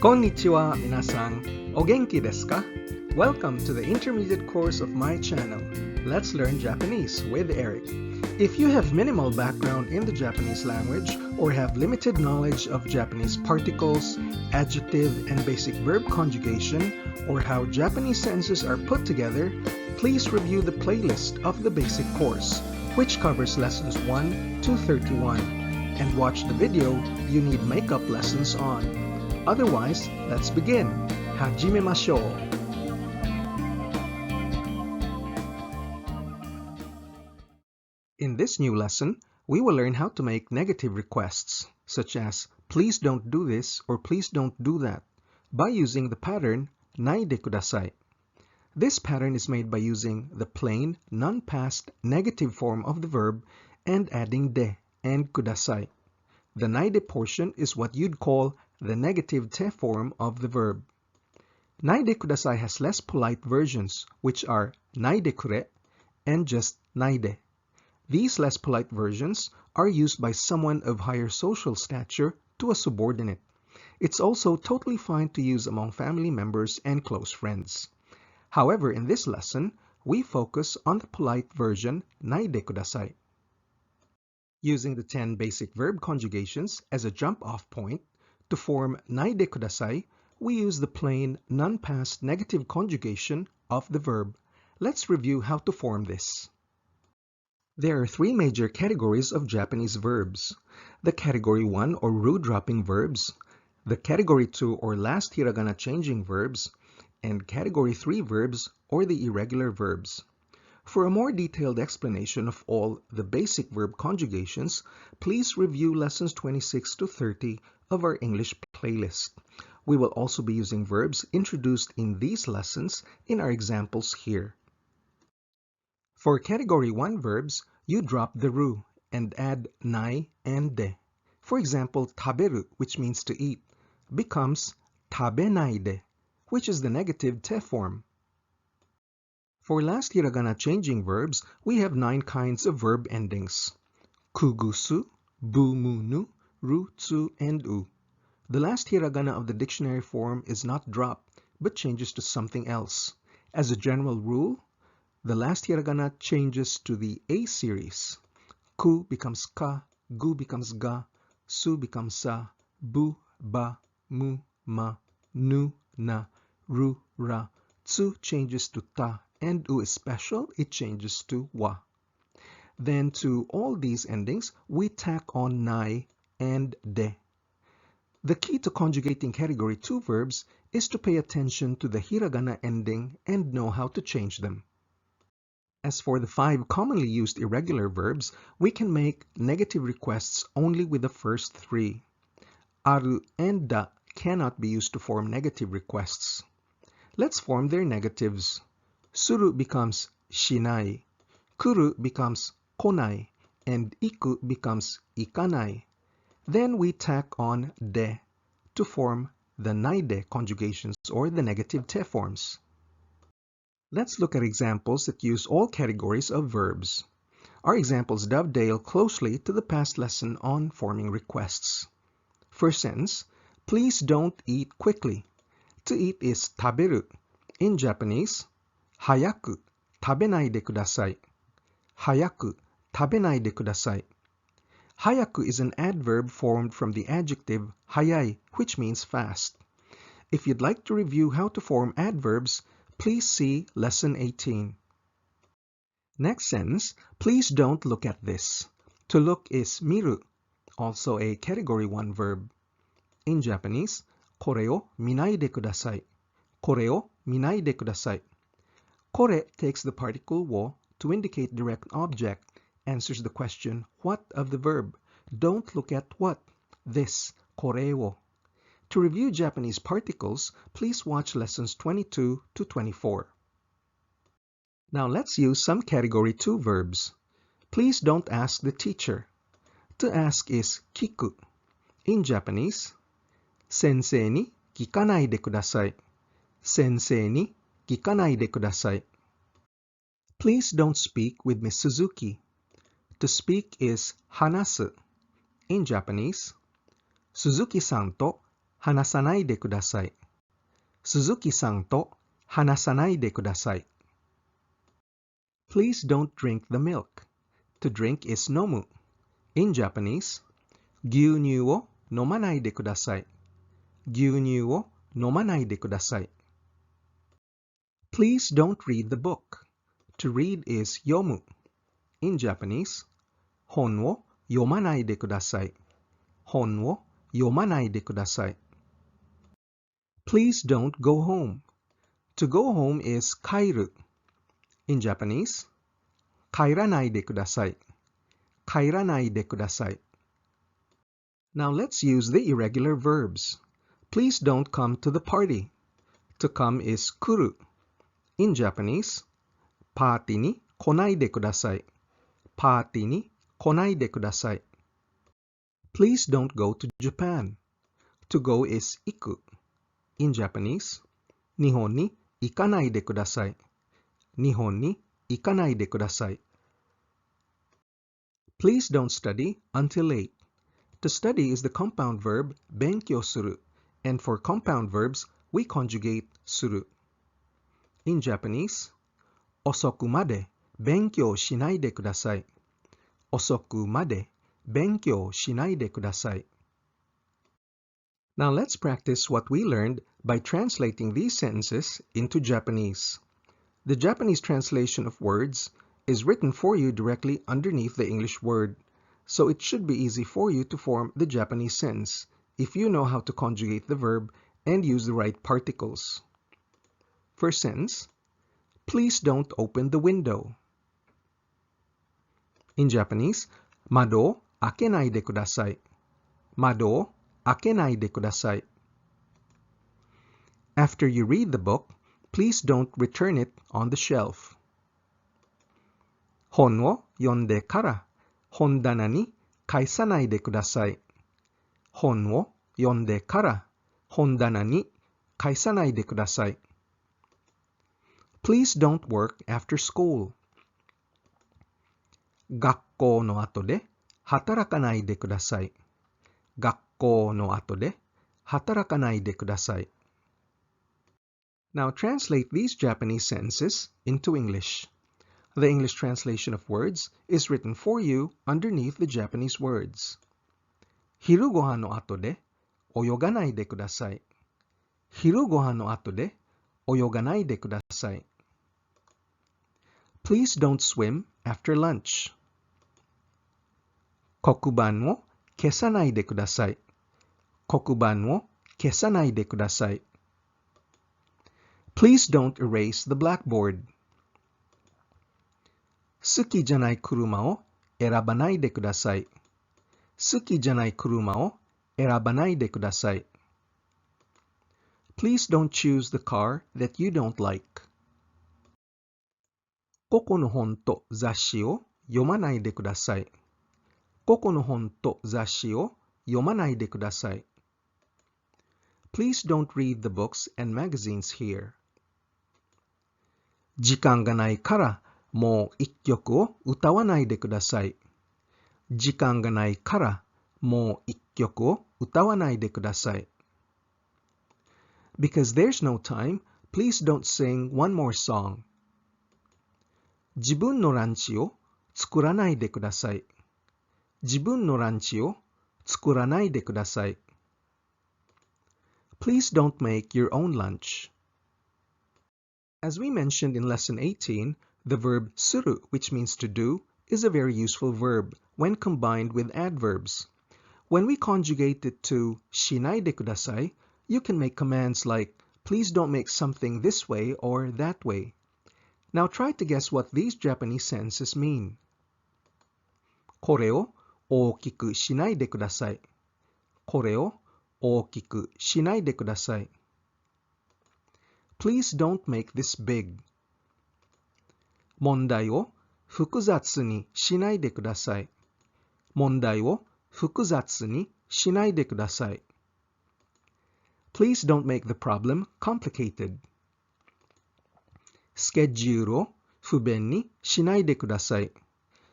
Konnichiwa, minasan. O genki desu ka? Welcome to the intermediate course of my channel. Let's learn Japanese with Eric. If you have minimal background in the Japanese language or have limited knowledge of Japanese particles, adjective, and basic verb conjugation, or how Japanese sentences are put together, please review the playlist of the basic course, which covers lessons 1 to 31, and watch the video you need makeup lessons on. Otherwise, let's begin. Hajimemashou. In this new lesson, we will learn how to make negative requests, such as please don't do this or please don't do that, by using the pattern naide-kudasai. This pattern is made by using the plain, non-past negative form of the verb and adding de and kudasai. The naide portion is what you'd call the negative te form of the verb. Naide-kudasai has less polite versions, which are naide-kure and just naide. These less polite versions are used by someone of higher social stature to a subordinate. It's also totally fine to use among family members and close friends. However, in this lesson, we focus on the polite version naide-kudasai. Using the 10 basic verb conjugations as a jump-off point, to form naide-kudasai, we use the plain, non-past negative conjugation of the verb. Let's review how to form this. There are three major categories of Japanese verbs: the Category 1 or root-dropping verbs, the Category 2 or last hiragana changing verbs, and Category 3 verbs or the irregular verbs. For a more detailed explanation of all the basic verb conjugations, please review lessons 26 to 30 of our English playlist. We will also be using verbs introduced in these lessons in our examples here. For Category 1 verbs, you drop the ru and add nai and de. For example, taberu, which means to eat, becomes tabenaide, which is the negative te form. For last hiragana changing verbs, we have 9 kinds of verb endings: kugusu, bumunu, rutsu, and u. The last hiragana of the dictionary form is not dropped, but changes to something else. As a general rule, the last hiragana changes to the A series. Ku becomes ka, gu becomes ga, su becomes sa, bu, ba, mu, ma, nu, na, ru, ra. Tsu changes to ta, and u is special, it changes to wa. Then to all these endings, we tack on nai and de. The key to conjugating Category 2 verbs is to pay attention to the hiragana ending and know how to change them. As for the 5 commonly used irregular verbs, we can make negative requests only with the first 3. Aru and da cannot be used to form negative requests. Let's form their negatives. Suru becomes shinai, kuru becomes konai, and iku becomes ikanai. Then we tack on de to form the naide conjugations or the negative te forms. Let's look at examples that use all categories of verbs. Our examples dovetail closely to the past lesson on forming requests. First sentence, please don't eat quickly. To eat is taberu. In Japanese, hayaku tabenaide kudasai. Hayaku tabenaide kudasai. Hayaku is an adverb formed from the adjective hayai, which means fast. If you'd like to review how to form adverbs, please see Lesson 18. Next sentence, please don't look at this. To look is miru, also a Category 1 verb. In Japanese, kore o minaide kudasai. Kore o minaide kudasai. Kore takes the particle wo to indicate direct object, answers the question what of the verb. Don't look at what? This, kore wo. To review Japanese particles, please watch lessons 22 to 24. Now let's use some Category 2 verbs. Please don't ask the teacher. To ask is kiku. In Japanese, sensei ni kikanaide kudasai. Sensei ni kikanaide kudasai. Please don't speak with Miss Suzuki. To speak is hanasu. In Japanese, Suzuki-san to 話さないでください。鈴木さんと話さないでください。Please don't drink the milk. To drink is nomu. In Japanese, 牛乳を飲まないでください。牛乳を飲まないでください。Please don't read the book. To read is yomu. In Japanese, 本を読まないでください。本を読まないでください。Please don't go home. To go home is 帰る。In Japanese, 帰らないでください。帰らないでください。Now let's use the irregular verbs. Please don't come to the party. To come is 来る。In Japanese, パーティーに来ないでください。パーティーに来ないでください。Please don't go to Japan. To go is 行く。In Japanese, 日本に行かないでください。日本に行かないでください。Please don't study until late. To study is the compound verb 勉強する, and for compound verbs, we conjugate する. In Japanese, 遅くまで勉強しないでください。遅くまで勉強しないでください。Now let's practice what we learned by translating these sentences into Japanese. The Japanese translation of words is written for you directly underneath the English word, so it should be easy for you to form the Japanese sentence if you know how to conjugate the verb and use the right particles. First sentence, please don't open the window. In Japanese, 窓を開けないでください。窓を開けないでください。After you read the book, please don't return it on the shelf. 本を読んでから本棚に返さないでください。本を読んでから本棚に返さないでください。Please don't work after school. 学校の後で働かないでください。学校の後で働かないでください。Now translate these Japanese sentences into English. The English translation of words is written for you underneath the Japanese words. 昼ご飯の後で泳がないでください。昼ご飯の後で泳がないでください。Please don't swim after lunch. 黒板を消さないでください。黒板を消さないでください。Please don't erase the blackboard. 好きじゃない車を選ばないでください。好きじゃない車を選ばないでください。Please don't choose the car that you don't like. 個々の本と雑誌を読まないでください。個々の本と雑誌を読まないでください。Please don't read the books and magazines here. 時間がないからもう一曲を歌わないでください。時間がないからもう一曲を歌わないでください。Because there's no time, please don't sing one more song. 自分のランチを作らないでください。自分のランチを作らないでください。Please don't make your own lunch. As we mentioned in lesson 18, the verb suru, which means to do, is a very useful verb when combined with adverbs. When we conjugate it to shinai de kudasai, you can make commands like, please don't make something this way or that way. Now try to guess what these Japanese sentences mean. これを大きくしないでください。これを大きくしないでください。Please don't make this big. 問題を複雑にしないでください。問題を複雑にしないでください。Please don't make the problem complicated. スケジュールを不便にしないでください。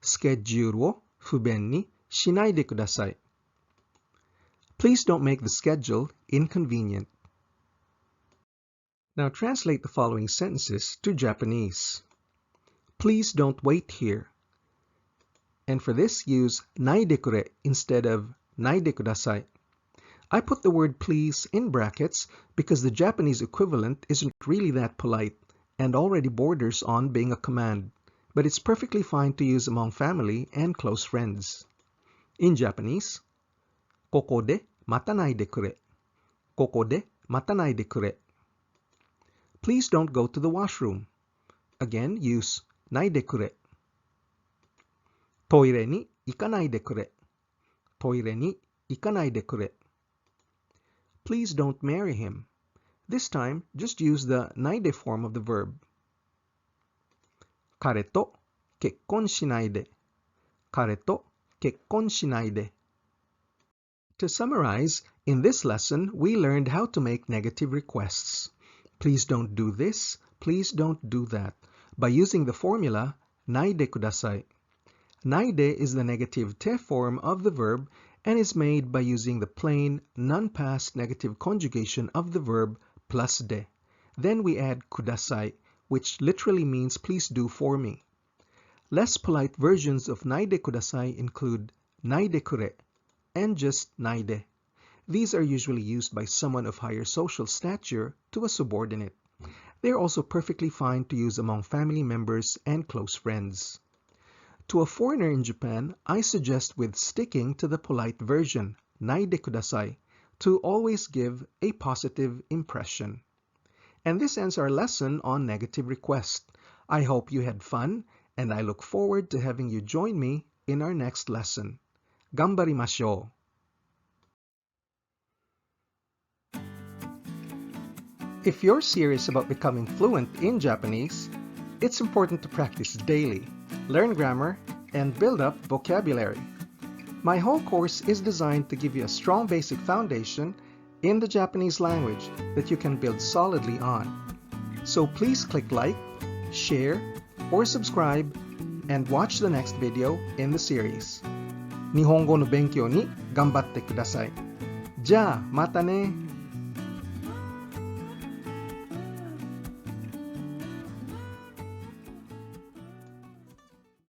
スケジュールを不便にしないでください。Please don't make the schedule inconvenient. Now translate the following sentences to Japanese. Please don't wait here. And for this, use naide-kure instead of naide-kudasai. I put the word please in brackets because the Japanese equivalent isn't really that polite and already borders on being a command, but it's perfectly fine to use among family and close friends. In Japanese, ここで待たないでくれ。ここで待たないでくれ。Please don't go to the washroom. Again, use naide-kure. トイレに行かないでくれ。トイレに行かないでくれ。Please don't marry him. This time, just use the naide form of the verb. 彼と結婚しないで。彼と結婚しないで。To summarize, in this lesson, we learned how to make negative requests. Please don't do this, please don't do that, by using the formula naide-kudasai. Naide is the negative te form of the verb and is made by using the plain, non-past negative conjugation of the verb plus de. Then we add kudasai, which literally means please do for me. Less polite versions of naide-kudasai include naide-kure and just naide. These are usually used by someone of higher social stature to a subordinate. They are also perfectly fine to use among family members and close friends. To a foreigner in Japan, I suggest with sticking to the polite version, naide-kudasai, to always give a positive impression. And this ends our lesson on negative request. I hope you had fun, and I look forward to having you join me in our next lesson. Gambarimashou! If you're serious about becoming fluent in Japanese, it's important to practice daily, learn grammar, and build up vocabulary. My whole course is designed to give you a strong basic foundation in the Japanese language that you can build solidly on. So please click like, share, or subscribe, and watch the next video in the series. Nihongo no benkyou ni ganbatte kudasai. じゃあ、またね。